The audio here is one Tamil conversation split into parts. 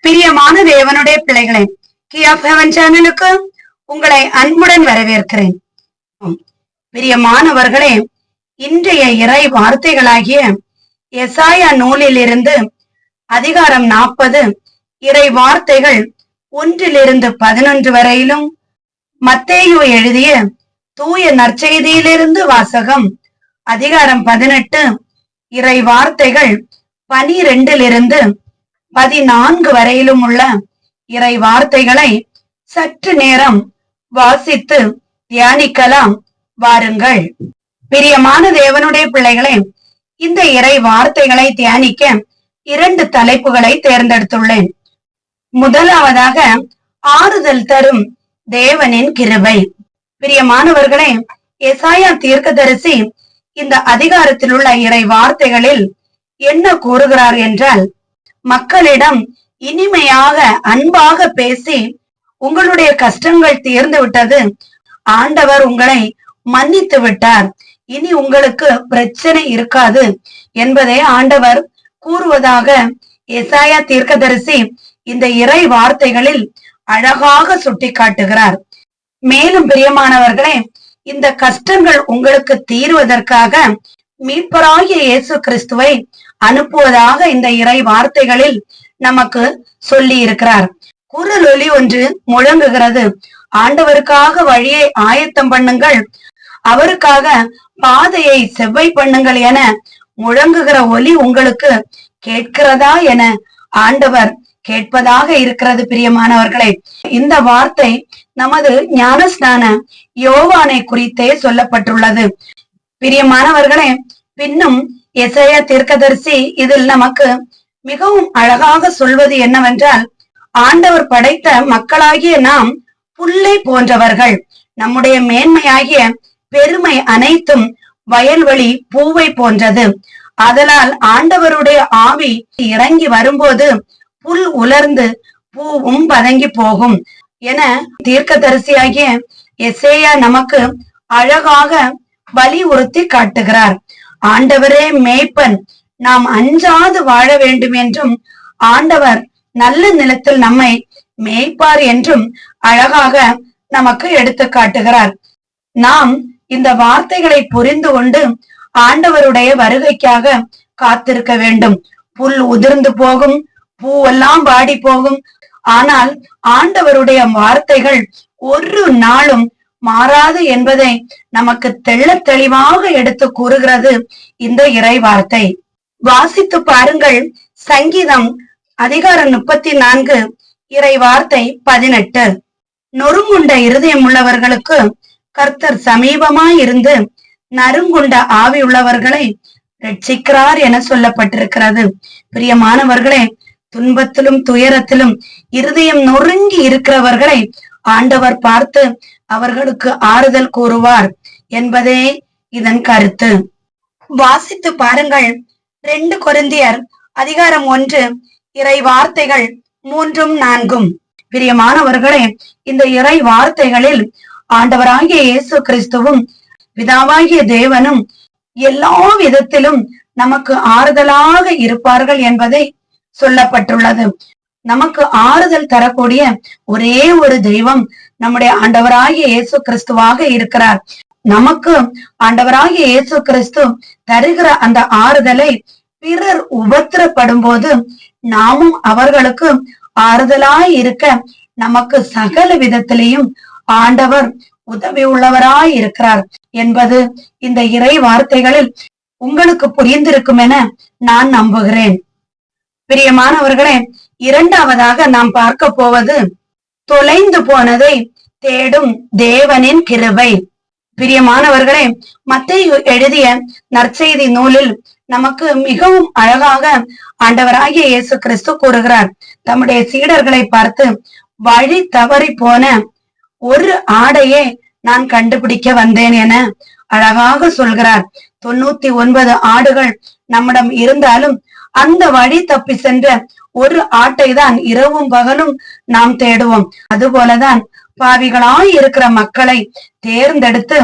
பிரியமான தேவனுடைய பிள்ளைகளை கீ ஆஃப் ஹெவன் சேனலுக்கு உங்களை அன்புடன் வரவேற்கிறேன். பிரியமானவர்களே, இன்றைய இறை வார்த்தைகளாகிய எசாயா நூலில் இருந்து அதிகாரம் 40 இறை வார்த்தைகள் 1-11 வரையிலும், மத்தேயு எழுதிய தூய நற்செய்தியிலிருந்து வாசகம் அதிகாரம் 18 இறை வார்த்தைகள் 12-14 வரையிலும் உள்ள இறை வார்த்தைகளை சற்று நேரம் வாசித்து தியானிக்கலாம். வாருங்கள். பிரியமான தேவனுடைய பிள்ளைகளே, இந்த இறை வார்த்தைகளை தியானிக்க 2 தலைப்புகளை தேர்ந்தெடுத்துள்ளேன். முதலாவதாக ஆறுதல் தரும் தேவனின் கிருபை. பிரியமானவர்களே, எசாயா தீர்க்கதரிசி இந்த அதிகாரத்தில் உள்ள இறை வார்த்தைகளில் என்ன கூறுகிறார் என்றால், மக்களிடம் இனிமையாக அன்பாக பேசி உங்களுடைய கஷ்டங்கள் தீர்ந்து விட்டது, ஆண்டவர் உங்களை மன்னித்து விட்டார், இனி உங்களுக்கு பிரச்சனை இருக்காது என்பதை ஆண்டவர் கூறுவதாக எசாயா தீர்க்கதரிசி இந்த இறை வார்த்தைகளில் அழகாக சுட்டி காட்டுகிறார். மேலும் பிரியமானவர்களே, இந்த கஷ்டங்கள் உங்களுக்கு தீர்வதற்காக மீட்பராகிய இயேசு கிறிஸ்துவை அனுப்புவதாக இந்த இறை வார்த்தைகளில் நமக்கு சொல்லி இருக்கிறார். குரல் ஒலி ஒன்று முழங்குகிறது, ஆண்டவருக்காக வழியை ஆயத்தம் பண்ணுங்கள், அவருக்காக பாதையை செவ்வை பண்ணுங்கள் என முழங்குகிற ஒலி உங்களுக்கு கேட்கிறதா என ஆண்டவர் கேட்பதாக இருக்கிறது. பிரியமானவர்களே, இந்த வார்த்தை நமது ஞானஸ்நான யோவானை குறித்தே சொல்லப்பட்டுள்ளது. பிரியமானவர்களே, பின்னும் எசாயா தீர்க்கதரிசி இதில் நமக்கு மிகவும் அழகாக சொல்வது என்னவென்றால், ஆண்டவர் படைத்த மக்களாகிய நாம் புல்லை போன்றவர்கள், நம்முடைய மேன்மையாகிய பெருமை அனைத்தும் வயல்வெளி பூவை போன்றது, அதனால் ஆண்டவருடைய ஆவி இறங்கி வரும்போது புல் உலர்ந்து பூவும் பதங்கி போகும் என தீர்க்கதரிசியாகிய எசேயா நமக்கு அழகாக வலியுறுத்தி காட்டுகிறார். ஆண்டவரே மேய்ப்பன், நாம் அஞ்சாது வாழ வேண்டும் என்றும், ஆண்டவர் நல்ல நிலத்தில் நம்மை மேய்ப்பார் என்றும் அழகாக நமக்கு எடுத்து காட்டுகிறார். நாம் இந்த வார்த்தைகளை புரிந்து கொண்டு ஆண்டவருடைய வருகைக்காக காத்திருக்க வேண்டும். புல் உதிர்ந்து போகும், பூவெல்லாம் வாடி போகும், ஆனால் ஆண்டவருடைய வார்த்தைகள் ஒரு நாளும் மாறாது என்பதை நமக்கு தெள்ள தெளிவாக எடுத்து கூறுகிறது இந்த இறை வார்த்தை. வாசித்து பாருங்கள். சங்கீதம் அதிகாரம் 34 இறை வார்த்தை 18. நொறுங்குண்ட இருதயம் உள்ளவர்களுக்கு கர்த்தர் சமீபமாய் இருந்து நறுங்குண்ட ஆவி உள்ளவர்களை ரட்சிக்கிறார் என சொல்லப்பட்டிருக்கிறது. பிரியமானவர்களே, துன்பத்திலும் துயரத்திலும் இருதயம் நொறுங்கி இருக்கிறவர்களை ஆண்டவர் பார்த்து அவர்களுக்கு ஆறுதல் கூறுவார் என்பதே இதன் கருத்து. வாசித்து பாருங்கள். 2 கொரிந்தியர் அதிகாரம் 1 இறை வார்த்தைகள் 3-4. பிரியமானவர்களே, இந்த இறை வார்த்தைகளில் ஆண்டவராகிய இயேசு கிறிஸ்துவும் பிதாவாகிய தேவனும் எல்லா விதத்திலும் நமக்கு ஆறுதலாக இருப்பார்கள் என்பதை சொல்லப்பட்டுள்ளது. நமக்கு ஆறுதல் தரக்கூடிய ஒரே ஒரு தெய்வம் நம்முடைய ஆண்டவராகிய இயேசு கிறிஸ்துவாக இருக்கிறார். நமக்கு ஆண்டவராகிய இயேசு கிறிஸ்து தருகிற அந்த ஆறுதலை பிறர் உபத்திரப்படும் போது நாமும் அவர்களுக்கு ஆறுதலாய் இருக்க நமக்கு சகல விதத்திலையும் ஆண்டவர் உதவி உள்ளவராய் இருக்கிறார் என்பது இந்த இறை வார்த்தைகளில் உங்களுக்கு புரிந்திருக்கும் என நான் நம்புகிறேன். பிரியமானவர்களே, இரண்டாவதாக நாம் பார்க்க போவது தொலைந்து போனதை தேடும் தேவனின் கிருபை. பிரியமானவர்களே, மத்தேயு எழுதிய நற்செய்தி நூலில் நமக்கு மிகவும் அழகாக ஆண்டவராகிய இயேசு கிறிஸ்து கூறுகிறார். தம்முடைய சீடர்களை பார்த்து, வழி தவறி போன ஒரு ஆடையே நான் கண்டுபிடிக்க வந்தேன் என அழகாக சொல்கிறார். 99 ஆடுகள் நம்மிடம் இருந்தாலும் அந்த வழி தப்பி சென்ற ஒரு ஆட்டை தான் இரவும் பகலும் நாம் தேடுவோம். அதுபோலதான் பாவிகளாய் இருக்கிற மக்களை தேர்ந்தெடுத்து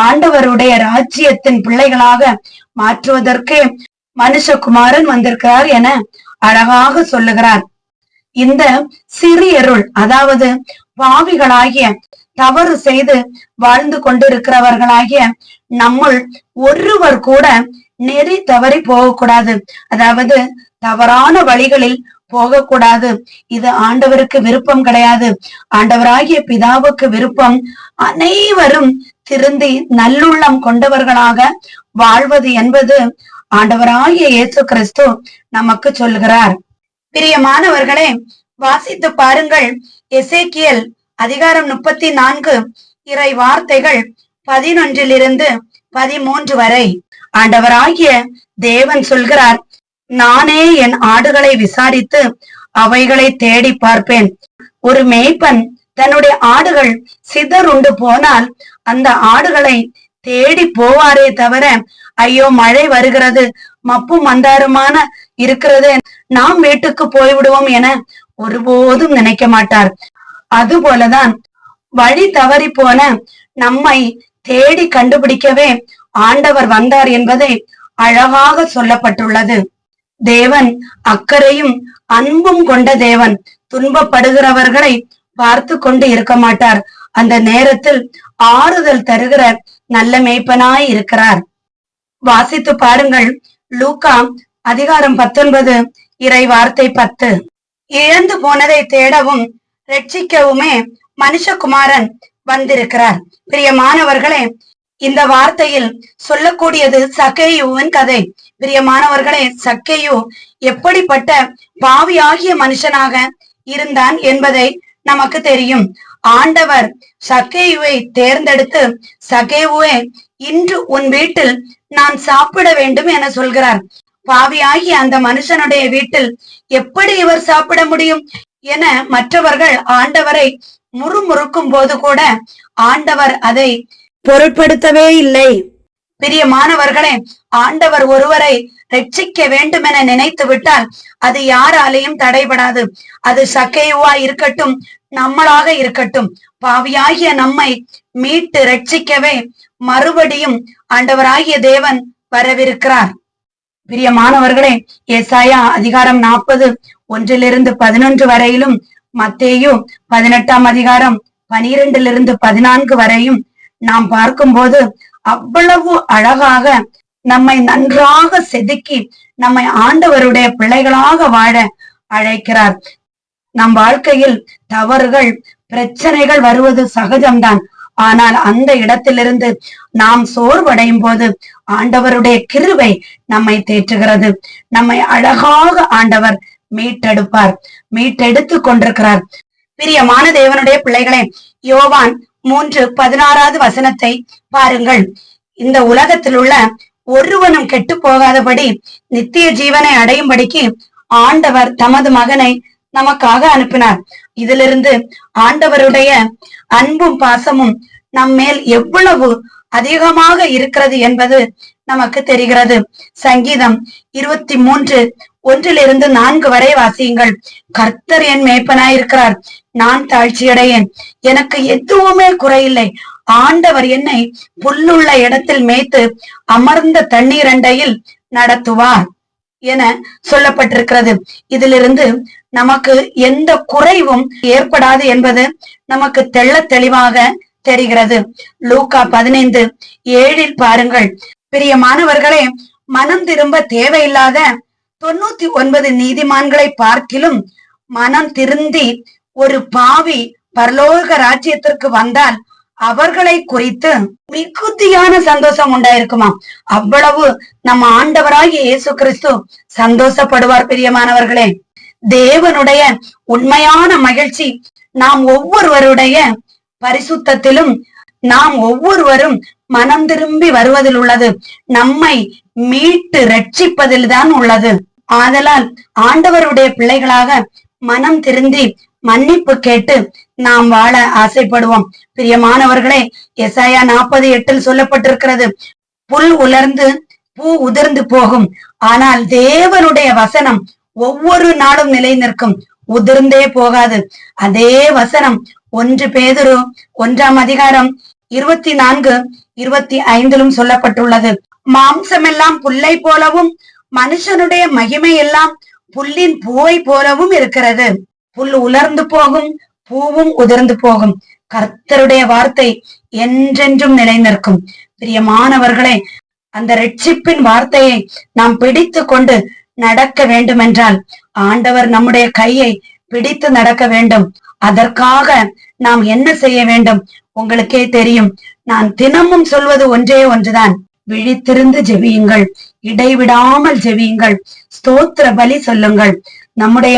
ஆண்டவருடைய ராஜ்யத்தின் பிள்ளைகளாக மாற்றுவதற்கு மனுஷகுமாரன் வந்திருக்கிறார் என அழகாக சொல்லுகிறார். இந்த சிறியருள், அதாவது பாவிகளாகிய, தவறு செய்து வாழ்ந்து கொண்டிருக்கிறவர்களாகிய நம்முள் ஒருவர் கூட நெறி தவறி போகக்கூடாது. அதாவது தவறான வழிகளில் போகக்கூடாது. இது ஆண்டவருக்கு விருப்பம் கிடையாது. ஆண்டவராகிய பிதாவுக்கு விருப்பம் அனைவரும் திருந்தி நல்லுள்ளம் கொண்டவர்களாக வாழ்வது என்பது ஆண்டவராகிய இயேசு கிறிஸ்து நமக்கு சொல்கிறார். பிரியமானவர்களே, வாசித்து பாருங்கள். எசேக்கியேல் அதிகாரம் 34 இறை வார்த்தைகள் 11 13 வரை. ஆண்டவராகிய தேவன் சொல்கிறார், நானே என் ஆடுகளை விசாரித்து அவைகளை தேடி பார்ப்பேன். ஒரு மேய்ப்பன் தன்னுடைய ஆடுகள் சிதறுண்டு போனால் அந்த ஆடுகளை தேடி போவாரே தவிர, ஐயோ மழை வருகிறது, மப்பு மந்தாருமான இருக்கிறது, நாம் வீட்டுக்கு போய்விடுவோம் என ஒருபோதும் நினைக்க மாட்டார். அதுபோலதான் வழி தவறி போன நம்மை தேடி கண்டுபிடிக்கவே ஆண்டவர் வந்தார் என்பதை அழகாக சொல்லப்பட்டுள்ளது. தேவன் அக்கறையும் அன்பும் கொண்ட தேவன். துன்பப்படுகிறவர்களை பார்த்து கொண்டு இருக்க மாட்டார். அந்த நேரத்தில் ஆறுதல் தருகிற நல்ல மேய்ப்பனாய் இருக்கிறார். வாசித்து பாருங்கள். லூக்கா அதிகாரம் 19 இறை வார்த்தை 10. இழந்து போனதை தேடவும் ரட்சிக்கவுமே மனுஷகுமாரன் வந்திருக்கிறார். பிரியமானவர்களே, இந்த வார்த்தையில் சொல்லக்கூடியது சக்கேயுவின் கதை. பிரியமானவர்களே, சக்கேயு எப்படிப்பட்ட பாவியாகிய மனுஷனாக இருந்தான் என்பதை நமக்கு தெரியும். ஆண்டவர் சக்கேயுவை தேர்ந்தெடுத்து, சக்கேயுவே, இன்று உன் வீட்டில் நான் சாப்பிட வேண்டும் என சொல்கிறார். பாவியாகி அந்த மனுஷனுடைய வீட்டில் எப்படி இவர் சாப்பிட முடியும் என மற்றவர்கள் ஆண்டவரை முறுமுறுக்கும் போது கூட ஆண்டவர் அதை பொருட்படுத்தவே இல்லை. பிரியமானவர்களே, ஆண்டவர் ஒருவரை ரட்சிக்க வேண்டும் என நினைத்து விட்டால் அது யாராலையும் தடைபடாது. அது சக்கேயுவா இருக்கட்டும், நம்மளாக இருக்கட்டும், பாவியாகிய நம்மை மீட்டு ரட்சிக்கவே மறுபடியும் ஆண்டவராகிய தேவன் வரவிருக்கிறார். பிரியமானவர்களே, ஏசாயா அதிகாரம் 40 1-11 வரையிலும், மத்தேயு 18 அதிகாரம் 12-14 வரையும் நாம் பார்க்கும்போது அவ்வளவு அழகாக நம்மை நன்றாக செதுக்கி நம்மை ஆண்டவருடைய பிள்ளைகளாக வாழ அழைக்கிறார். நம் வாழ்க்கையில் தவறுகள், பிரச்சனைகள் வருவது சகஜம்தான். ஆனால் அந்த இடத்திலிருந்து நாம் சோர்வடையும் போது ஆண்டவருடைய கிருபை நம்மை தேற்றுகிறது. நம்மை அழகாக ஆண்டவர் மீட்டெடுப்பார், மீட்டெடுத்து கொண்டிருக்கிறார். பிரியமான தேவனுடைய பிள்ளைகளே, யோவான் 3:16 பாருங்கள். இந்த உலகத்தில் உள்ள ஒருவனும் கெட்டு போகாதபடி நித்திய ஜீவனை அடையும்படிக்கு ஆண்டவர் தமது மகனை நமக்காக அனுப்பினார். இதிலிருந்து ஆண்டவருடைய அன்பும் பாசமும் நம்மேல் எவ்வளவு அதிகமாக இருக்கிறது என்பது நமக்கு தெரிகிறது. சங்கீதம் 23:1-4 வரை வாசியுங்கள். கர்த்தர் என் மேய்ப்பனாயிருக்கிறார், நான் தாழ்ச்சியடையேன், எனக்கு எதுவுமே குறையில்லை. ஆண்டவர் என்னை புல்லுள்ள இடத்தில் மேய்த்து அமர்ந்த தண்ணீர் அண்டையில் நடத்துவார் என சொல்லப்பட்டிருக்கிறது. இதிலிருந்து நமக்கு எந்த குறைவும் ஏற்படாது என்பது நமக்கு தெள்ள தெளிவாக தெரிகிறது. லூக்கா 15:7 பாருங்கள். பிரியமானவர்களே, மனம் திரும்ப தேவையில்லாத 99 நீதிமான்களை பார்க்கிலும் மனம் திருந்தி ஒரு பாவி பரலோக ராஜ்யத்திற்கு வந்தால் அவர்களை குறித்து மிகுதியான சந்தோஷம் உண்டாயிருக்குமா. அவ்வளவு நம்ம ஆண்டவராகிய இயேசு கிறிஸ்து சந்தோஷப்படுவார். பிரியமானவர்களே, தேவனுடைய உண்மையான மகிழ்ச்சி நாம் ஒவ்வொருவருடைய பரிசுத்தத்திலும், நாம் ஒவ்வொருவரும் மனம் திரும்பி வருவதில் உள்ளது. நம்மை மீட்டு ரட்சிப்பதில் தான் உள்ளது. ஆதலால் ஆண்டவருடைய பிள்ளைகளாக மனம் திருந்தி மன்னிப்பு கேட்டு நாம் வாழ ஆசைப்படுவோம். பிரியமானவர்களே, எசாயா 40:8 சொல்லப்பட்டிருக்கிறது, புல் உலர்ந்து பூ உதிர்ந்து போகும், ஆனால் தேவனுடைய வசனம் ஒவ்வொரு நாளும் நிலை நிற்கும், உதிர்ந்தே போகாது. அதே வசனம் 1 பேதுரு 1 அதிகாரம் 24-25 சொல்லப்பட்டுள்ளது. மாம்சமெல்லாம் புல்லை போலவும் மனுஷனுடைய மகிமை எல்லாம் புல்லின் பூவை போலவும் இருக்கிறது. புல் உலர்ந்து போகும், பூவும் உதிர்ந்து போகும். கர்த்தருடைய வார்த்தை என்றென்றும் நிலைநிற்கும். பிரியமானவர்களே, அந்த ரட்சிப்பின் வார்த்தையை நாம் பிடித்து கொண்டு நடக்க வேண்டுமென்றால் ஆண்டவர் நம்முடைய கையை பிடித்து நடக்க வேண்டும். அதற்காக நாம் என்ன செய்ய வேண்டும்? உங்களுக்கே தெரியும். நான் தினமும் சொல்வது ஒன்றே ஒன்றுதான். விழித்திருந்து ஜெபியுங்கள், இடைவிடாமல் ஜெபியுங்கள், ஸ்தோத்திர பலி சொல்லுங்கள். நம்முடைய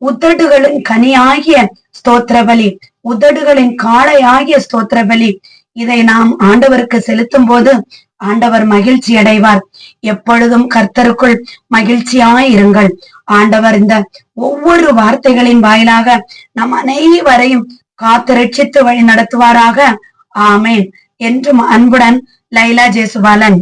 உதடுகளின் கனியாகிய ஸ்தோத்திர பலி, உதடுகளின் காளையாகிய ஸ்தோத்திர பலி, இதை நாம் ஆண்டவருக்கு செலுத்தும் போது ஆண்டவர் மகிழ்ச்சி அடைவார். எப்பொழுதும் கர்த்தருக்குள் மகிழ்ச்சியாயிருங்கள். ஆண்டவர் இந்த ஒவ்வொரு வார்த்தைகளின் வாயிலாக நம் அனைவரையும் காத்து ரட்சித்து வழி நடத்துவாராக. ஆமேன். என்றும் அன்புடன் லைலா ஜேசுபாலன்.